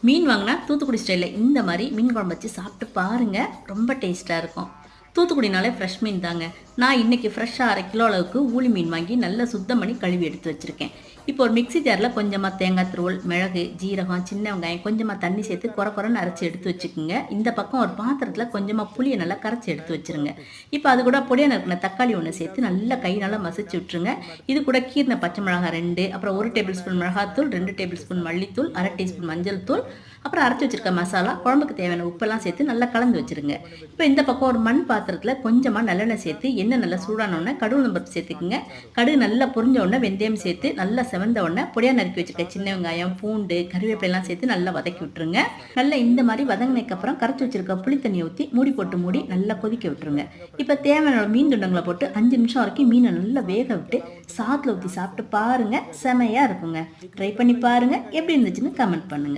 மீன் வாங்கினா தூத்துக்குடி ஸ்டைலில் இந்த மாதிரி மீன் குழம்பு வச்சு சாப்பிட்டு பாருங்கள். ரொம்ப டேஸ்ட்டாக இருக்கும். தூத்துக்குடினாலே ஃப்ரெஷ் மீன் தாங்க. நான் இன்றைக்கி ஃப்ரெஷ்ஷாக 1/2 கிலோ அளவுக்கு ஊளி மீன் வாங்கி நல்லா சுத்தம் பண்ணி கழுவி எடுத்து வச்சுருக்கேன். இப்போ ஒரு மிக்ஸி ஜாரில் கொஞ்சமாக தேங்காய் துருவல், மிளகு, ஜீரகம், சின்ன வெங்காயம், கொஞ்சமாக தண்ணி சேர்த்து குறைன்னு அரைச்சி எடுத்து வச்சுக்கோங்க. இந்த பக்கம் ஒரு பாத்திரத்தில் கொஞ்சமாக புளியை நல்லா கரைச்சி எடுத்து வச்சுருங்க. இப்போ அது கூட பொடியாக நறுக்கின தக்காளி ஒன்று சேர்த்து நல்லா நல்லா மசிச்சு விட்டுருங்க. இது கூட கீர்ன பச்சை மிளகாய் 2, அப்புறம் 1 டேபிள் ஸ்பூன் மிளகாத்தூள், 2 டேபிள் ஸ்பூன் மல்லித்தூள், 1/2 டீஸ்பூன் மஞ்சள் தூள், அப்புறம் அரைச்சி வச்சிருக்க மசாலா, குழம்புக்கு தேவையான உப்பெல்லாம் சேர்த்து நல்லா கலந்து வச்சுருங்க. இப்போ இந்த பக்கம் ஒரு மண் பாத்திரத்தில் கொஞ்சமாக நல்லெண்ணெய் சேர்த்து எண்ணெய் நல்லா சூடானோடனே கடுகு உளுந்தம்பருப்பு சேர்த்துக்குங்க. கடுகு நல்லா பொரிஞ்ச உடனே வெந்தயம் சேர்த்து நல்லா செவந்த உடனே பொடியாக நறுக்கி வச்சிருக்க சின்ன வெங்காயம், பூண்டு, கருவேப்பிலையெல்லாம் சேர்த்து நல்லா வதக்கி விட்டுருங்க. நல்லா இந்த மாதிரி வதங்கினதுக்கு அப்புறம் கரைச்சி வச்சிருக்க புளி தண்ணியை ஊற்றி மூடி நல்லா கொதிக்க விட்டுருங்க. இப்போ தேவையான மீன் துண்டங்களை போட்டு 5 நிமிஷம் வரைக்கும் மீனை நல்லா வேக விட்டு சாதத்தில் ஊற்றி சாப்பிட்டு பாருங்க. செமையாக இருக்குங்க. ட்ரை பண்ணி பாருங்க. எப்படி இருந்துச்சுன்னு கமெண்ட் பண்ணுங்க.